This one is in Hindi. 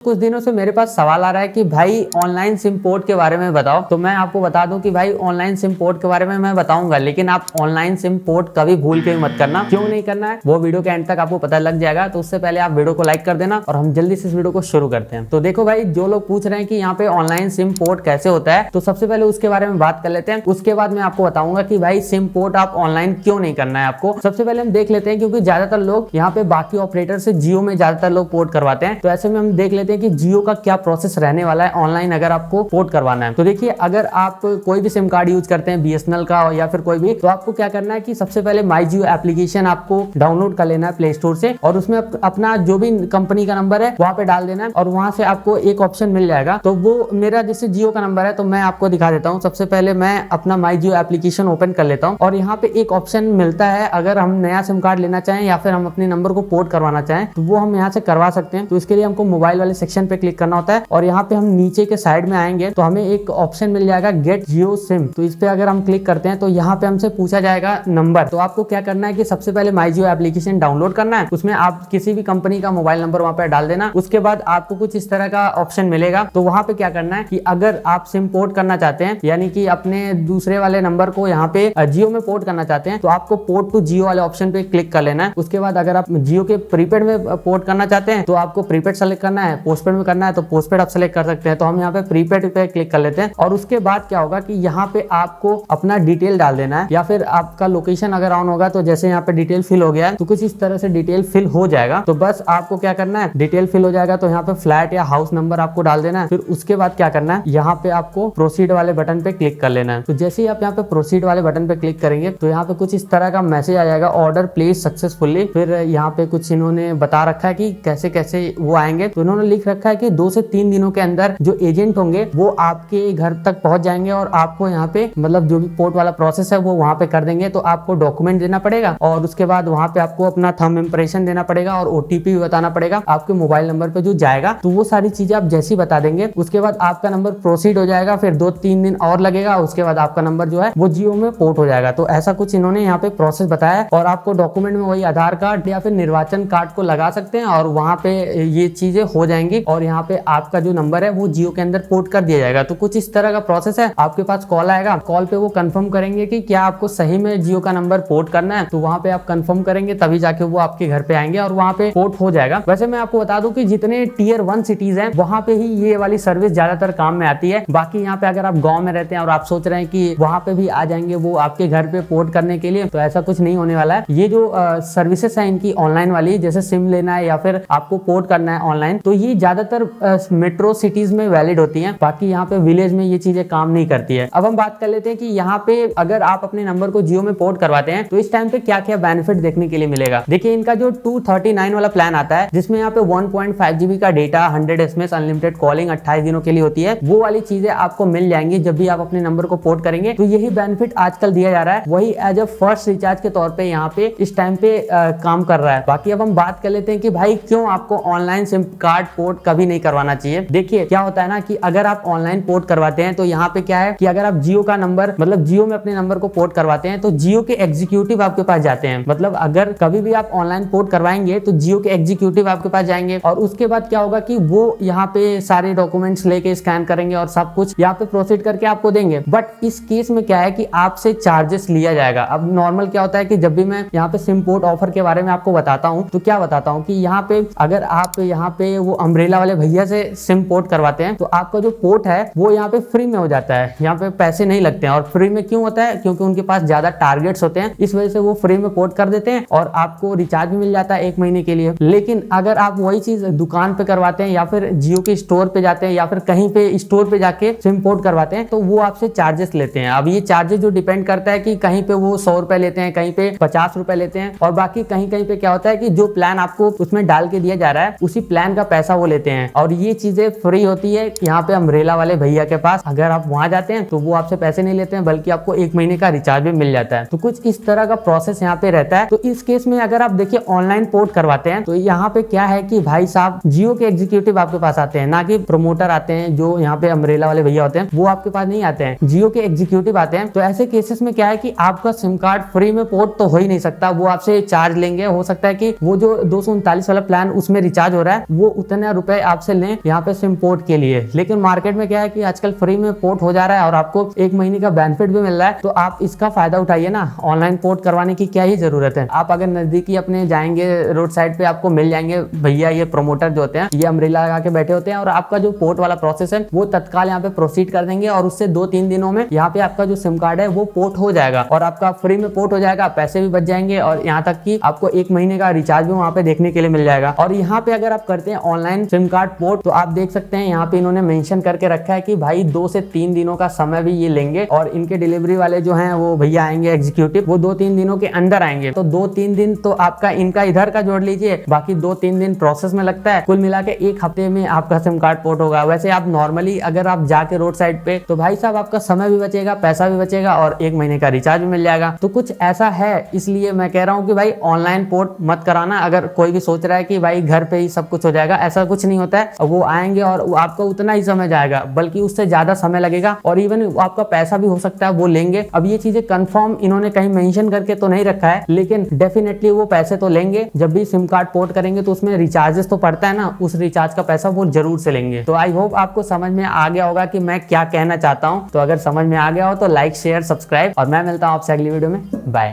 कुछ दिनों से मेरे पास सवाल आ रहा है कि भाई ऑनलाइन सिम पोर्ट के बारे में बताओ। तो मैं आपको बता दूं कि भाई ऑनलाइन सिम पोर्ट के बारे में मैं बताऊंगा, लेकिन आप ऑनलाइन सिम पोर्ट कभी भूल के मत करना। क्यों नहीं करना है वो वीडियो के एंड तक आपको पता लग जाएगा। तो उससे पहले आप वीडियो को लाइक कर देना और हम जल्दी से इस वीडियो को शुरू करते हैं। तो देखो भाई, जो लोग पूछ रहे हैं कि यहाँ पे ऑनलाइन सिम पोर्ट कैसे होता है, तो सबसे पहले उसके बारे में बात कर लेते हैं। उसके बाद मैं आपको बताऊंगा कि भाई सिम पोर्ट आप ऑनलाइन क्यों नहीं करना है आपको। सबसे पहले हम देख लेते हैं, क्योंकि ज्यादातर लोग यहाँ पे बाकी ऑपरेटर से जियो में ज्यादातर लोग पोर्ट करवाते हैं। तो ऐसे में हम देख लेते हैं कि जियो का क्या प्रोसेस रहने वाला है ऑनलाइन अगर आपको पोर्ट करवाना है। तो देखिए, अगर आप कोई भी सिम कार्ड यूज करते हैं बीएसएनएल का या फिर कोई भी, तो आपको क्या करना है कि सबसे पहले माई जियो एप्लीकेशन आपको डाउनलोड कर लेना है प्ले स्टोर से, और उसमें अपना जो भी कंपनी का नंबर है वहां पे डाल देना है और वहां से आपको एक ऑप्शन मिल जाएगा। तो वो मेरा जैसे जियो का नंबर है तो मैं आपको दिखा देता हूँ। सबसे पहले मैं अपना माई जियो एप्लीकेशन ओपन कर लेता हूँ और यहाँ पे एक ऑप्शन मिलता है, अगर हम नया सिम कार्ड लेना चाहें या फिर हम अपने नंबर को पोर्ट करवाना चाहें तो वो हम यहाँ से करवा सकते हैं। तो इसके लिए हमको मोबाइल वाले सेक्शन पे क्लिक करना होता है और यहाँ पे हम नीचे के साइड में आएंगे तो हमें एक ऑप्शन मिल जाएगा गेट जियो सिम। तो इस पे अगर हम क्लिक करते हैं तो यहाँ पे हमसे पूछा जाएगा नंबर। तो आपको क्या करना है कि सबसे पहले माई जियो एप्लीकेशन डाउनलोड करना है, उसमें आप किसी भी कंपनी का मोबाइल नंबर वहां पे डाल देना। उसके बाद आपको कुछ इस तरह का ऑप्शन मिलेगा। तो वहां पे क्या करना है कि अगर आप सिम पोर्ट करना चाहते हैं, यानी कि अपने दूसरे वाले नंबर को यहाँ पे जियो में पोर्ट करना चाहते हैं, तो आपको पोर्ट टू जियो वाले ऑप्शन पे क्लिक कर लेना है। उसके बाद अगर आप जियो के प्रीपेड में पोर्ट करना चाहते हैं तो आपको प्रीपेड सेलेक्ट करना है, पोस्टपेड में करना है तो पोस्टपेड आप सेलेक्ट कर सकते हैं। तो हम यहाँ पे प्रीपेड पे क्लिक कर लेते हैं और उसके बाद क्या होगा कि यहाँ पे आपको अपना डिटेल डाल देना है, या फिर आपका लोकेशन अगर ऑन होगा तो जैसे यहाँ पे डिटेल फिल हो गया है तो कुछ इस तरह से डिटेल फिल हो जाएगा। तो बस आपको क्या करना है, डिटेल फिल हो जाएगा तो यहाँ पे फ्लैट या हाउस नंबर आपको डाल देना है। फिर उसके बाद क्या करना है, यहाँ पे आपको प्रोसीड वाले बटन पे क्लिक कर लेना है। तो जैसे ही आप यहाँ पे प्रोसीड वाले बटन पे क्लिक करेंगे तो यहाँ पे कुछ इस तरह का मैसेज आ जाएगा, ऑर्डर प्लेस सक्सेसफुली। फिर यहाँ पे कुछ इन्होंने बता रखा है कि कैसे कैसे वो आएंगे। तो इन्होंने लिख रखा है कि 2 से 3 दिनों के अंदर जो एजेंट होंगे वो आपके घर तक पहुंच जाएंगे और आपको यहाँ पे मतलब जो भी पोर्ट वाला प्रोसेस है वो वहां पे कर देंगे। तो आपको डॉक्यूमेंट देना पड़ेगा और उसके बाद वहां पे आपको अपना थंब इंप्रेशन देना पड़ेगा और ओटीपी भी बताना पड़ेगा आपके मोबाइल नंबर पे जो जाएगा। तो वो सारी चीजें आप जैसी बता देंगे उसके बाद आपका नंबर प्रोसीड हो जाएगा। फिर 2-3 दिन और लगेगा, उसके बाद आपका नंबर जो है वो जियो में पोर्ट हो जाएगा। तो ऐसा कुछ इन्होंने यहाँ पे प्रोसेस बताया और आपको डॉक्यूमेंट में वही आधार कार्ड या फिर निर्वाचन कार्ड को लगा सकते हैं और वहां पे ये चीजें हो जाएंगी और यहाँ पे आपका जो नंबर है वो जियो के अंदर पोर्ट कर दिया जाएगा। तो कुछ इस तरह का प्रोसेस है। आपके पास कॉल आएगा, कॉल पे वो कंफर्म करेंगे कि क्या आपको सही में जियो का नंबर पोर्ट करना है। तो वहां पे आप कंफर्म करेंगे तभी जाके वो आपके घर पे आएंगे और वहां पे पोर्ट हो जाएगा। वैसे मैं आपको बता दूं कि जितने टियर 1 सिटीज हैं वहां पे ही ये वाली सर्विस ज्यादातर काम में आती है। बाकी यहाँ पे अगर आप गाँव में रहते हैं और आप सोच रहे हैं कि वहां पे भी आ जाएंगे वो आपके घर पे पोर्ट करने के लिए, तो ऐसा कुछ नहीं होने वाला है। ये जो सर्विसेस है इनकी ऑनलाइन वाली, जैसे सिम लेना है या फिर आपको पोर्ट करना है ऑनलाइन, तो ये ज्यादातर मेट्रो सिटीज में वैलिड होती है। बाकी यहाँ पे विलेज में ये चीजें काम नहीं करती है। अब हम बात कर लेते हैं कि यहाँ पे अगर आप अपने नंबर को जियो में पोर्ट करवाते हैं तो इस टाइम पे क्या क्या बेनिफिट देखने के लिए मिलेगा। देखिए, इनका जो 239 वाला प्लान आता है जिसमें यहाँ पे 1.5 GB का डेटा, 100 SMS अनलिमिटेड कॉलिंग 28 दिनों के लिए होती है, वो वाली चीजें आपको मिल जाएंगी जब भी आप अपने नंबर को पोर्ट करेंगे। तो यही बेनिफिट आजकल दिया जा रहा है, वही एज अ फर्स्ट रिचार्ज के तौर पे यहाँ पे इस टाइम पे काम कर रहा है। बाकी अब हम बात कर लेते हैं कि भाई क्यों आपको ऑनलाइन सिम कार्ड पोर्ट कभी नहीं करवाना चाहिए। देखिए, क्या होता है ना कि अगर आप ऑनलाइन पोर्ट करवाते हैं तो यहाँ पे क्या है कि अगर आप जियो का नंबर मतलब जियो में अपने नंबर को पोर्ट करवाते हैं तो जियो के एग्जीक्यूटिव आपके पास जाते हैं। मतलब अगर कभी भी आप ऑनलाइन पोर्ट करवाएंगे तो जियो के एग्जीक्यूटिव आपके पास जाएंगे और उसके बाद क्या होगा कि वो यहाँ पे सारे डॉक्यूमेंट्स लेके स्कैन करेंगे और सब कुछ यहाँ पे प्रोसीड करके आपको देंगे। बट इस केस में क्या है कि आपसे चार्जेस लिया जाएगा। अब नॉर्मल क्या होता है कि जब भी मैं यहाँ पे सिम पोर्ट ऑफर के बारे में आपको बताता हूँ तो क्या बताता हूँ कि यहाँ पे अगर आप यहाँ पे वो अम्ब्रेला वाले भैया से सिम पोर्ट करवाते हैं तो आपका जो पोर्ट है वो यहाँ पे फ्री में हो जाता है, यहाँ पे पैसे नहीं लगते हैं। और फ्री में क्यों होता है, क्योंकि उनके पास ज्यादा टारगेट्स होते हैं, इस वजह से वो फ्री में पोर्ट कर देते हैं और आपको रिचार्ज भी मिल जाता है 1 महीने के लिए। लेकिन अगर आप वही चीज दुकान पे करवाते हैं या फिर जियो के स्टोर पे जाते हैं या फिर कहीं पे स्टोर पे जाके सिम पोर्ट करवाते हैं तो वो आपसे चार्जेस लेते हैं। अब ये चार्जेस जो डिपेंड करता है कि कहीं पे वो 100 रुपए लेते हैं, कहीं पे 50 रुपए लेते हैं और बाकी कहीं कहीं पे क्या होता है कि जो प्लान आपको उसमें डाल के दिया जा रहा है उसी प्लान का पैसा वो लेते हैं और ये चीजें फ्री होती है यहाँ पे अम्ब्रेला वाले भैया के पास। अगर आप वहां जाते हैं तो वो आपसे पैसे नहीं लेते हैं बल्कि आपको 1 महीने का रिचार्ज भी मिल जाता है। तो कुछ इस तरह का प्रोसेस यहाँ पे रहता है। तो इस केस में अगर आप देखिए ऑनलाइन पोर्ट करवाते हैं तो यहाँ पे क्या है कि भाई साहब जियो के एग्जीक्यूटिव आपके पास आते हैं, ना कि प्रमोटर आते हैं जो यहाँ पे अम्ब्रेला वाले भैया होते हैं, वो आपके पास नहीं आते हैं, जियो के एग्जीक्यूटिव आते हैं। तो ऐसे केसेस में क्या है कि आपका सिम कार्ड फ्री में पोर्ट तो हो ही नहीं सकता, वो आपसे चार्ज लेंगे। हो सकता है कि वो जो 239 वाला प्लान उसमें रिचार्ज हो रहा है वो उतना ना रुपए आपसे लें यहाँ पे सिम पोर्ट के लिए। लेकिन मार्केट में क्या है कि आजकल फ्री में पोर्ट हो जा रहा है और आपको 1 महीने का बेनिफिट भी मिल रहा है, तो आप इसका फायदा उठाइए ना। ऑनलाइन पोर्ट करवाने की क्या ही जरूरत है। आप अगर नजदीकी अपने जाएंगे रोड साइड पे, आपको मिल जाएंगे भैया ये प्रमोटर जो होते हैं, ये अम्ब्रेला लगा के बैठे होते हैं और आपका जो पोर्ट वाला प्रोसेस है वो तत्काल यहाँ पे प्रोसीड कर देंगे और उससे 2-3 दिनों में यहाँ पे आपका जो सिम कार्ड है वो पोर्ट हो जाएगा और आपका फ्री में पोर्ट हो जाएगा, पैसे भी बच जाएंगे और यहाँ तक कि आपको 1 महीने का रिचार्ज भी वहाँ पे देखने के लिए मिल जाएगा। और यहाँ पे अगर आप करते हैं ऑनलाइन सिम कार्ड पोर्ट, तो आप देख सकते हैं यहाँ पे इन्होंने मेंशन करके रखा है कि भाई 2 से 3 दिनों का समय भी ये लेंगे और इनके डिलीवरी वाले जो हैं वो भैया आएंगे एग्जीक्यूटिव, वो 2-3 दिनों के अंदर आएंगे। तो 2-3 दिन तो आपका इनका इधर का जोड़ लीजिए, बाकी 2-3 दिन प्रोसेस में लगता है। कुल मिला के 1 हफ्ते में आपका सिम कार्ड पोर्ट होगा। वैसे आप नॉर्मली अगर आप जाके रोड साइड पे, तो भाई साहब आपका समय भी बचेगा, पैसा भी बचेगा और 1 महीने का रिचार्ज भी मिल जाएगा। तो कुछ ऐसा है, इसलिए मैं कह रहा हूँ कि भाई ऑनलाइन पोर्ट मत कराना। अगर कोई भी सोच रहा है कि भाई घर पे ही सब कुछ हो जाएगा, ऐसा कुछ नहीं होता है। वो आएंगे और आपका उतना ही समय जाएगा, बल्कि उससे ज्यादा समय लगेगा और इवन आपका पैसा भी हो सकता है वो लेंगे। अब ये चीजें कंफर्म इन्होंने कहीं मेंशन करके तो नहीं रखा है, लेकिन डेफिनेटली वो पैसे तो लेंगे। जब भी सिम कार्ड पोर्ट करेंगे तो उसमें रिचार्जेस तो पड़ता है ना, उस रिचार्ज का पैसा वो जरूर से लेंगे। तो आई होप आपको समझ में आ गया होगा कि मैं क्या कहना चाहता हूँ। तो अगर समझ में आ गया हो तो लाइक शेयर सब्सक्राइब, और मैं मिलता हूँ आपसे अगली वीडियो में। बाय।